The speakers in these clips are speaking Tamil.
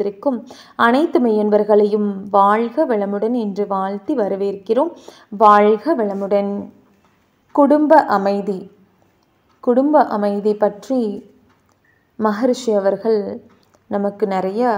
இருக்கும் அனைத்து மெய்யன்பர்களையும் வாழ்க வளமுடன் என்று வாழ்த்தி வரவேற்கிறோம். வாழ்க வளமுடன். குடும்ப அமைதி பற்றி மகரிஷி அவர்கள் நமக்கு நிறைய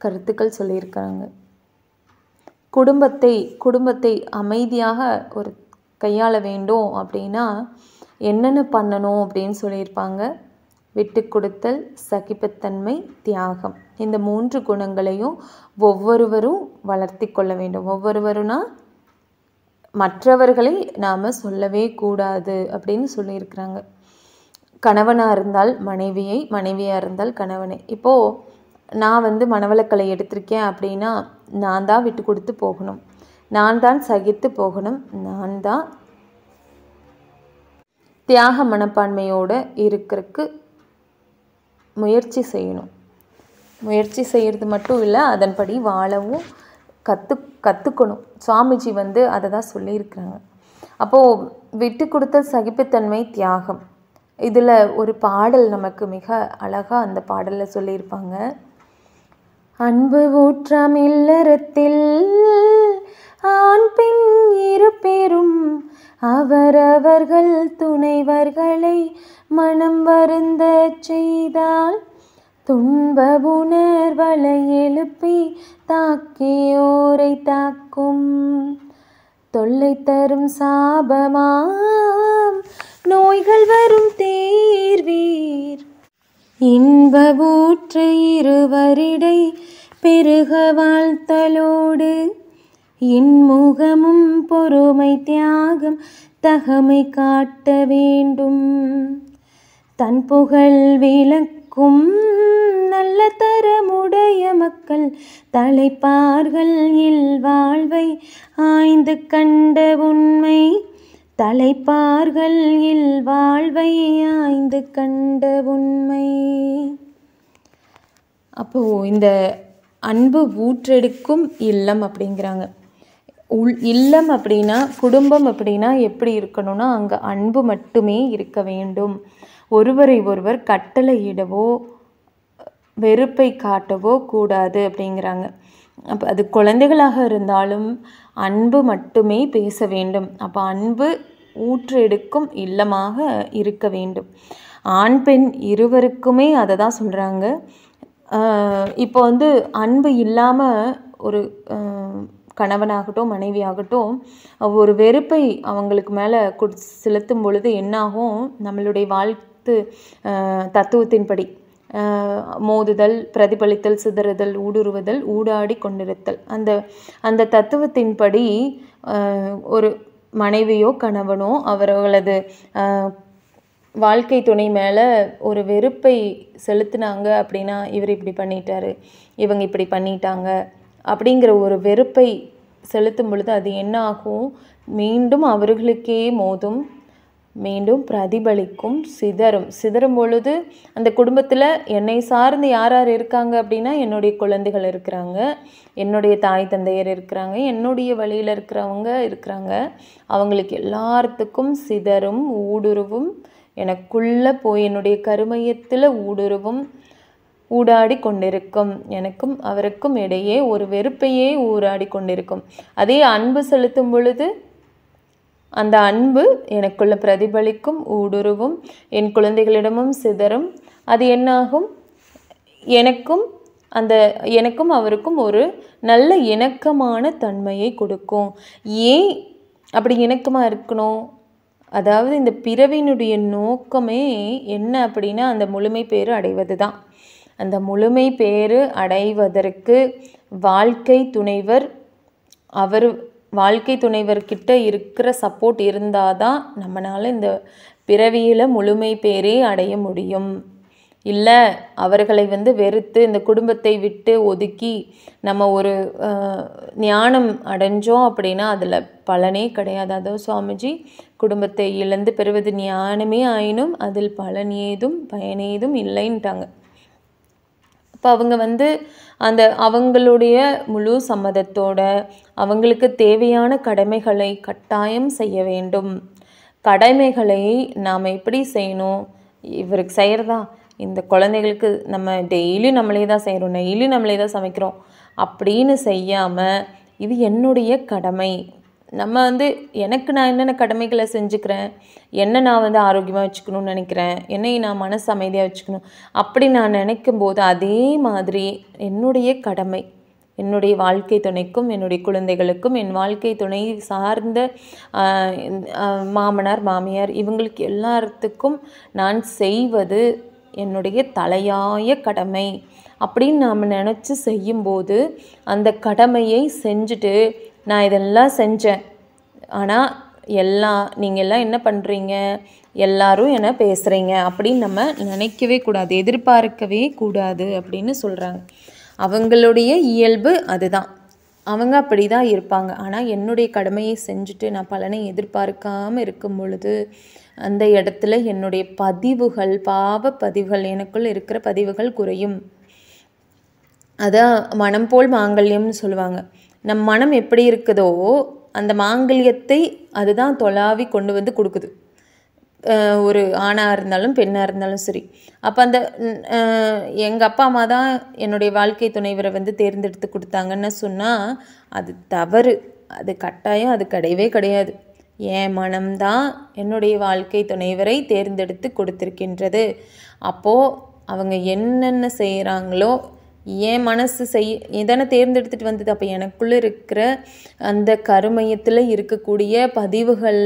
கருத்துக்கள் சொல்லியிருக்காங்க. குடும்பத்தை அமைதியாக ஒரு கையாள வேண்டும் அப்படின்னா என்னென்ன பண்ணணும் அப்படின்னு சொல்லியிருப்பாங்க. விட்டு கொடுத்தல், சகிப்புத்தன்மை, தியாகம். இந்த 3 குணங்களையும் ஒவ்வொருவரும் வளர்த்தி கொள்ள வேண்டும். ஒவ்வொருவருனா மற்றவர்களை நாம் சொல்லவே கூடாது அப்படின்னு சொல்லியிருக்கிறாங்க. கணவனாக இருந்தால் மனைவியை, மனைவியாக இருந்தால் கணவனை. இப்போது நான் மனவளக்கலை எடுத்திருக்கேன் அப்படின்னா நான் தான் விட்டு கொடுத்து போகணும், நான் தான் சகித்து போகணும், நான் தான் தியாக மனப்பான்மையோடு இருக்கிறதுக்கு முயற்சி செய்யணும். முயற்சி செய்கிறது மட்டும் இல்லை, அதன்படி வாழவும் கற்றுக்கணும். சுவாமிஜி அதை தான் சொல்லியிருக்கிறாங்க. அப்போது விட்டு கொடுத்த சகிப்புத்தன்மை, தியாகம். இதில் ஒரு பாடல் நமக்கு மிக அழகாக அந்த பாடலில் சொல்லியிருப்பாங்க. அன்பு ஊற்றாம் இல்லறத்தில் ஆண் பெண் இருபேரும் அவரவர்கள் துணைவர்களை மனம் வருந்த செய்தால் துன்ப உணர்வலை எழுப்பி தாக்கியோரை தாக்கும் தொல்லை தரும் சாபமாம் நோய்கள் வரும் தேர்வீர் இன்ப ஊற்று இருவரிடை பெருக வாழ்த்தலோடு இன்முகமும் பொறுமை தியாகம் தகமை காட்ட வேண்டும். தன் புகழ் விளக்கும் நல்ல தரமுடைய மக்கள் தலைப்பார்கள் இல்வாழ்வை ஆய்ந்து கண்ட உண்மை. தலைப்பார்கள் இல்வாழ்வை ஆய்ந்து கண்ட உண்மை. அப்போது இந்த அன்பு ஊற்றெடுக்கும் இல்லம் அப்படிங்கிறாங்க. இல்லம் அப்படின்னா, குடும்பம் அப்படின்னா எப்படி இருக்கணும்னா அங்கே அன்பு மட்டுமே இருக்க வேண்டும். ஒருவரை ஒருவர் கட்டளையிடவோ வெறுப்பை காட்டவோ கூடாது அப்படிங்கிறாங்க. அப்போ அது குழந்தைகளாக இருந்தாலும் அன்பு மட்டுமே பேச வேண்டும். அப்போ அன்பு ஊற்றெடுக்கும் இல்லமாக இருக்க வேண்டும். ஆண் பெண் இருவருக்குமே அதை தான் சொல்கிறாங்க. இப்போ அன்பு இல்லாமல் ஒரு கணவனாகட்டும் மனைவியாகட்டும் ஒரு வெறுப்பை அவங்களுக்கு மேலே செலுத்தும் பொழுது என்னாகும், நம்மளுடைய தத்துவத்தின்படி மோதுதல், பிரதிபலித்தல், சிதறுதல், ஊடுருவுதல், ஊடாடி கொண்டிருத்தல். அந்த தத்துவத்தின்படி ஒரு மனைவியோ கணவனோ அவர்களது வாழ்க்கை துணை மேலே ஒரு வெறுப்பை செலுத்தினாங்க அப்படின்னா, இவர் இப்படி பண்ணிட்டாரு, இவங்க இப்படி பண்ணிட்டாங்க அப்படிங்கிற ஒரு வெறுப்பை செலுத்தும் பொழுது அது என்ன ஆகும், மீண்டும் அவர்களுக்கே மோதும், மீண்டும் பிரதிபலிக்கும், சிதறும் பொழுது அந்த குடும்பத்தில் என்னை சார்ந்து யார் யார் இருக்காங்க அப்படின்னா என்னுடைய குழந்தைகள் இருக்கிறாங்க, என்னுடைய தாய் தந்தையர் இருக்கிறாங்க, என்னுடைய வழியில் இருக்கிறவங்க இருக்கிறாங்க. அவங்களுக்கு எல்லாத்துக்கும் சிதறும், ஊடுருவும், எனக்குள்ளே போய் என்னுடைய கருமையத்தில் ஊடாடி கொண்டிருக்கும். எனக்கும் அவருக்கும் இடையே ஒரு வெறுப்பையே ஊடாடி கொண்டிருக்கும். அதே அன்பு செலுத்தும் பொழுது அந்த அன்பு எனக்குள்ள பிரதிபலிக்கும், ஊடுருவும், என் குழந்தைகளிடமும் சிதறும். அது என்னாகும், எனக்கும் அவருக்கும் ஒரு நல்ல இணக்கமான தன்மையை கொடுக்கும். ஏன் அப்படி இணக்கமாக இருக்கணும்? அதாவது இந்த பிறவியினுடைய நோக்கமே என்ன அப்படின்னா அந்த முழுமை பேறு அடைவது தான். அந்த முழுமை பேறு அடைவதற்கு வாழ்க்கை துணைவர்கிட்ட இருக்கிற சப்போர்ட் இருந்தால் தான் நம்மளால் இந்த பிறவியில் முழுமை பேரே அடைய முடியும். இல்லை அவர்களை வெறுத்து இந்த குடும்பத்தை விட்டு ஒதுக்கி நம்ம ஒரு ஞானம் அடைஞ்சோம் அப்படின்னா அதில் பலனே கிடையாது. அதாவது சுவாமிஜி குடும்பத்தை இழந்து பெறுவது ஞானமே ஆயினும் அதில் பயனேதும் இல்லைன்ட்டாங்க. இப்போ அவங்க அவங்களுடைய முழு சம்மதத்தோட அவங்களுக்கு தேவையான கடமைகளை கட்டாயம் செய்ய வேண்டும். கடமைகளை நாம் எப்படி செய்யணும், இவருக்கு செய்கிறதா இந்த குழந்தைகளுக்கு நம்ம டெய்லி நம்மளே தான் செய்கிறோம், டெய்லி நம்மளே தான் சமைக்கிறோம் அப்படின்னு செய்யாமல் இது என்னுடைய கடமை, நம்ம வந்து எனக்கு நான் என்னென்ன கடமைகளை செஞ்சுக்கிறேன், என்ன நான் வந்து ஆரோக்கியமாக வச்சுக்கணும்னு நினைக்கிறேன், என்னை நான் மனசு அமைதியாக வச்சுக்கணும் அப்படி நான் நினைக்கும்போது அதே மாதிரி என்னுடைய கடமை என்னுடைய வாழ்க்கை துணைக்கும் என்னுடைய குழந்தைகளுக்கும் என் வாழ்க்கை துணை சார்ந்த மாமனார் மாமியார் இவங்களுக்கு எல்லாத்துக்கும் நான் செய்வது என்னுடைய தலையாய கடமை அப்படின்னு நாம் நினச்சி செய்யும்போது அந்த கடமையை செஞ்சுட்டு நான் இதெல்லாம் செஞ்சேன், ஆனால் நீங்கள் எல்லாம் என்ன பண்ணுறீங்க, எல்லாரும் என்ன பேசுகிறீங்க அப்படின்னு நம்ம நினைக்கவே கூடாது, எதிர்பார்க்கவே கூடாது அப்படின்னு சொல்கிறாங்க. அவங்களுடைய இயல்பு அதுதான், அவங்க அப்படி தான் இருப்பாங்க. ஆனால் என்னுடைய கடமையை செஞ்சுட்டு நான் பலனை எதிர்பார்க்காமல் இருக்கும் பொழுது அந்த இடத்துல என்னுடைய பதிவுகள், பாவ பதிவுகள், எனக்குள் இருக்கிற பதிவுகள் குறையும். அதான் மனம் போல் மாங்கல்யம்னு சொல்லுவாங்க. நம் மனம் எப்படி இருக்குதோ அந்த மாங்கல்யத்தை அதுதான் தொலாவி கொண்டு வந்து கொடுக்குது, ஒரு ஆணாக இருந்தாலும் பெண்ணாக இருந்தாலும் சரி. அப்போ அந்த எங்கள் அப்பா அம்மா தான் என்னுடைய வாழ்க்கை துணைவரை வந்து தேர்ந்தெடுத்து கொடுத்தாங்கன்னு சொன்னால் அது தவறு, அது கட்டாயம் அது கிடையவே கிடையாது. என் மனம்தான் என்னுடைய வாழ்க்கை துணைவரை தேர்ந்தெடுத்து கொடுத்துருக்கின்றது. அப்போது அவங்க என்னென்ன செய்கிறாங்களோ என் மனசு இதனை தேர்ந்தெடுத்துட்டு வந்தது. அப்போ எனக்குள்ளே இருக்கிற அந்த கருமையத்தில் இருக்கக்கூடிய பதிவுகள்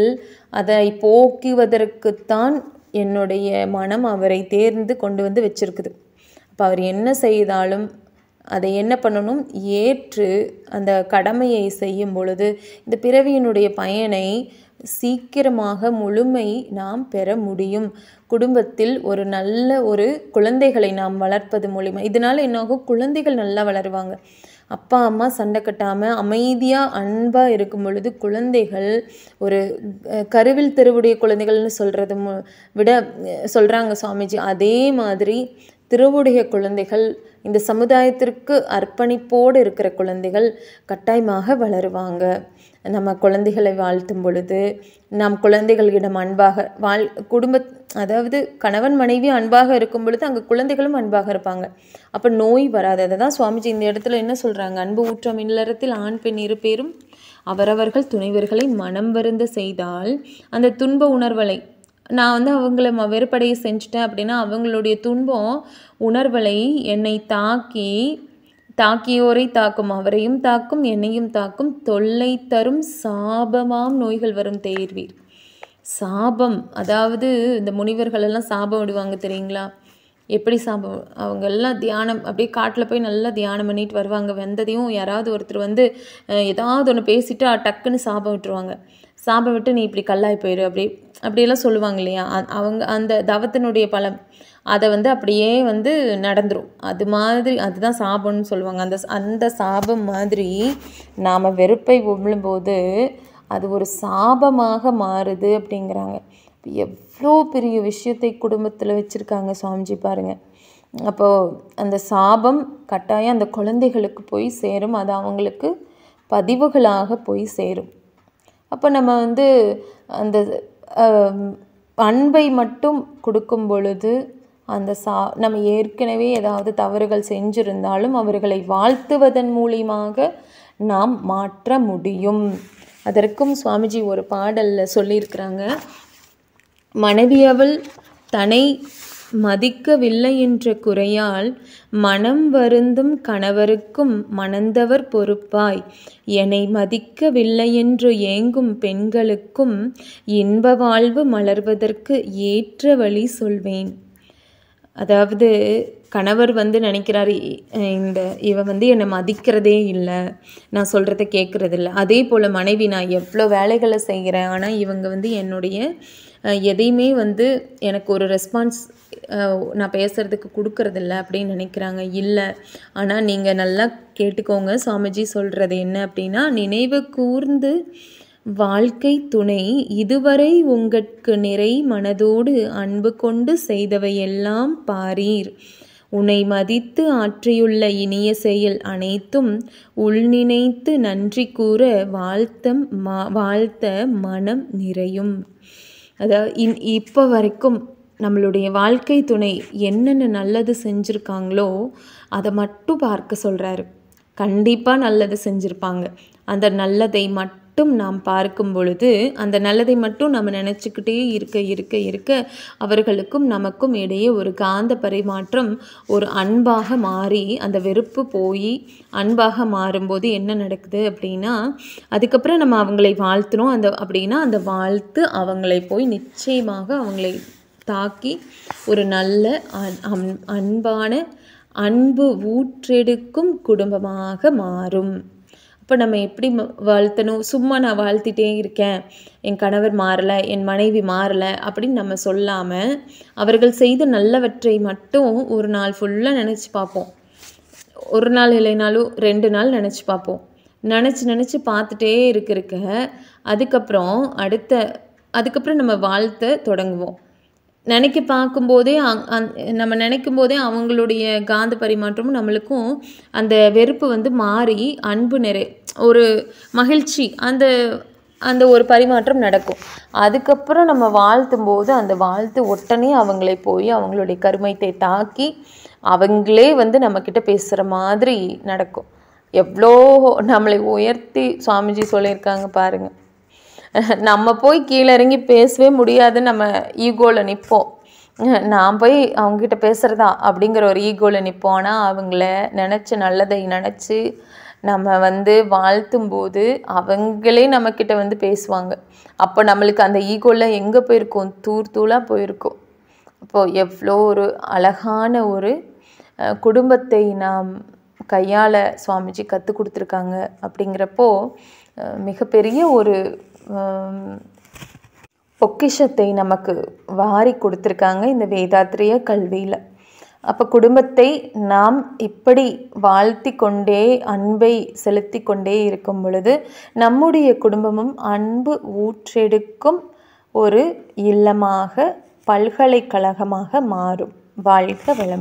அதை போக்குவதற்குத்தான் என்னுடைய மனம் அவரை தேர்ந்து கொண்டு வந்து வச்சிருக்குது. அப்போ அவர் என்ன செய்தாலும் அதை என்ன பண்ணணும், ஏற்று அந்த கடமையை செய்யும் பொழுது இந்த பிறவியினுடைய பயனை சீக்கிரமாக முழுமை நாம் பெற முடியும். குடும்பத்தில் ஒரு நல்ல ஒரு குழந்தைகளை நாம் வளர்ப்பது மூலிமா இதனால் என்னாகும், குழந்தைகள் நல்லா வளருவாங்க. அப்பா அம்மா சண்டை கட்டாமல் அமைதியாக அன்பாக இருக்கும் பொழுது குழந்தைகள் ஒரு கருவில் திருவுடைய குழந்தைகள்னு சொல்கிறது விட சொல்கிறாங்க சுவாமிஜி, அதே மாதிரி திருவுடைய குழந்தைகள் இந்த சமுதாயத்திற்கு அர்ப்பணிப்போடு இருக்கிற குழந்தைகள் கட்டாயமாக வளருவாங்க. நம்ம குழந்தைகளை வாழ்த்தும் பொழுது நாம் குழந்தைகளிடம் அன்பாக அதாவது கணவன் மனைவி அன்பாக இருக்கும் பொழுது அங்கே குழந்தைகளும் அன்பாக இருப்பாங்க. அப்போ நோய் வராது. அதை தான் சுவாமிஜி இந்த இடத்துல என்ன சொல்கிறாங்க, அன்பு ஊற்றம் இல்லறத்தில் ஆண் பெண் இரு பேரும் அவரவர்கள் துணைவர்களை மனம் வருந்த செய்தால் அந்த துன்ப உணர்வலை நான் வந்து அவங்கள வெறுப்படைய செஞ்சுட்டேன் அப்படின்னா அவங்களுடைய துன்பம் உணர்வலை என்னை தாக்கியோரை தாக்கும், அவரையும் தாக்கும் என்னையும் தாக்கும், தொல்லை தரும் சாபமாம் நோய்கள் வரும் தேர்வீர். சாபம், அதாவது இந்த முனிவர்களெல்லாம் சாபம் விடுவாங்க தெரியுங்களா? எப்படி சாபம், அவங்க எல்லாம் தியானம் அப்படியே காட்டில் போய் நல்லா தியானம் பண்ணிட்டு வருவாங்க. வந்ததையும் யாராவது ஒருத்தர் வந்து ஏதாவது ஒன்று பேசிட்டு டக்குன்னு சாபம் விட்டுருவாங்க. சாபம் விட்டு நீ இப்படி கல்லாய் போயிரு அப்படியெல்லாம் சொல்லுவாங்க இல்லையா? அவங்க அந்த தவத்தினுடைய பலம் அதை வந்து அப்படியே வந்து நடந்துடும். அது மாதிரி அதுதான் சாபம்னு சொல்லுவாங்க. அந்த சாபம் மாதிரி நாம் வெறுப்பை உமிழும்போது அது ஒரு சாபமாக மாறுது அப்படிங்கிறாங்க. எவ்வளோ பெரிய விஷயத்தை குடும்பத்தில் வச்சுருக்காங்க சுவாமிஜி பாருங்கள். அப்போது அந்த சாபம் கட்டாயம் அந்த குழந்தைகளுக்கு போய் சேரும், அது அவங்களுக்கு பதிவுகளாக போய் சேரும். அப்போ நம்ம வந்து அந்த அன்பை மட்டும் கொடுக்கும் பொழுது அந்த நம்ம ஏற்கனவே ஏதாவது தவறுகள் செஞ்சிருந்தாலும் அவர்களை வாழ்த்துவதன் மூலியமாக நாம் மாற்ற முடியும். அதற்கும் சுவாமிஜி ஒரு பாடலில் சொல்லியிருக்கிறாங்க, மனைவியவள் தன்னை மதிக்கவில்லை என்ற குறையால் மனம் வருந்தும் கணவருக்கும் மணந்தவர் பொறுப்பாய், என்னை மதிக்கவில்லை என்று ஏங்கும் பெண்களுக்கும் இன்ப வாழ்வு மலர்வதற்கு ஏற்ற வழி சொல்வேன். அதாவது கணவர் வந்து நினைக்கிறாரு, இவ வந்து என்னை மதிக்கிறதே இல்லை, நான் சொல்கிறத கேட்குறதில்ல. அதே போல் மனைவி, நான் எவ்வளோ வேலைகளை செய்கிறேன், ஆனால் இவங்க வந்து என்னுடைய எதையுமே வந்து எனக்கு ஒரு ரெஸ்பான்ஸ் நான் பேசுகிறதுக்கு கொடுக்கறதில்ல அப்படின்னு நினைக்கிறாங்க. இல்லை, ஆனால் நீங்கள் நல்லா கேட்டுக்கோங்க, சுவாமிஜி சொல்கிறது என்ன அப்படின்னா, நினைவு கூர்ந்து வாழ்க்கை துணை இதுவரை உங்களுக்கு நிறை மனதோடு அன்பு கொண்டு செய்தவையெல்லாம் பாரீர், உன்னை மதித்து ஆற்றியுள்ள இனிய செயல் அனைத்தும் உள்நினைத்து நன்றி கூற வாழ்த்த மனம் நிறையும். அதாவது இப்போ வரைக்கும் நம்மளுடைய வாழ்க்கை துணை என்னென்ன நல்லது செஞ்சுருக்காங்களோ அதை மட்டும் பார்க்க சொல்கிறாரு. கண்டிப்பாக நல்லது செஞ்சுருப்பாங்க. அந்த நல்லதை மட்டும் நாம் பார்க்கும் பொழுது, அந்த நல்லதை மட்டும் நம்ம நினச்சிக்கிட்டே இருக்க இருக்க இருக்க அவர்களுக்கும் நமக்கும் இடையே ஒரு காந்த பரிமாற்றம், ஒரு அன்பாக மாறி அந்த வெறுப்பு போய் அன்பாக மாறும்போது என்ன நடக்குது அப்படின்னா, அதுக்கப்புறம் நம்ம அவங்களை வாழ்த்துனோம் அப்படின்னா அந்த வாழ்த்து அவங்களை போய் நிச்சயமாக அவங்களை தாக்கி ஒரு நல்ல அன்பான அன்பு ஊற்றெடுக்கும் குடும்பமாக மாறும். அப்போ நம்ம எப்படி வாழ்த்தணும்? சும்மா நான் வாழ்த்திட்டே இருக்கேன், என் கணவர் மாறலை, என் மனைவி மாறலை அப்படின்னு நம்ம சொல்லாமல், அவர்கள் செய்த நல்லவற்றை மட்டும் ஒரு நாள் ஃபுல்லாக நினச்சி பார்ப்போம். ஒரு நாள் இல்லைனாலும் 2 நாள் நினச்சி பார்ப்போம். நினச்சி பார்த்துட்டே இருக்க அதுக்கப்புறம் நம்ம வாழ்த்த தொடங்குவோம். நம்ம நினைக்கும் போதே அவங்களுடைய காந்த பரிமாற்றமும் நம்மளுக்கும் அந்த வெறுப்பு மாறி அன்பு ஒரு மகிழ்ச்சி அந்த ஒரு பரிமாற்றம் நடக்கும். அதுக்கப்புறம் நம்ம வாழ்த்தும் போது அந்த வாழ்த்து உடனே அவங்களை போய் அவங்களுடைய கருமைத்தை தாக்கி அவங்களே நம்மக்கிட்ட பேசுகிற மாதிரி நடக்கும். எவ்வளோ நம்மளை உயர்த்தி சுவாமிஜி சொல்லியிருக்காங்க பாருங்கள். நம்ம போய் கீழே இறங்கி பேசவே முடியாது, நம்ம ஈகோவில் நிற்போம். நான் போய் அவங்ககிட்ட பேசுகிறதா அப்படிங்கிற ஒரு ஈகோவில் நிற்போம். ஆனால் அவங்கள நல்லதை நினச்சி நம்ம வாழ்த்தும் போது அவங்களே நம்மக்கிட்ட பேசுவாங்க. அப்போ நம்மளுக்கு அந்த ஈகோவில் எங்கே போயிருக்கோம்? தூளாக போயிருக்கோம். அப்போது எவ்வளோ ஒரு அழகான ஒரு குடும்பத்தை நாம் கையாள சுவாமிஜி கற்றுக் கொடுத்துருக்காங்க. அப்படிங்கிறப்போ மிகப்பெரிய ஒரு பொக்கிஷத்தை நமக்கு வாரி கொடுத்துருக்காங்க இந்த வேதாத்திரிய கல்வியில். அப்போ குடும்பத்தை நாம் இப்படி வாழ்த்தி கொண்டே அன்பை செலுத்தி கொண்டே இருக்கும் பொழுது நம்முடைய குடும்பமும் அன்பு ஊற்றெடுக்கும் ஒரு இல்லமாக, பல்கலைக்கழகமாக மாறும். வாழ்க வளம்.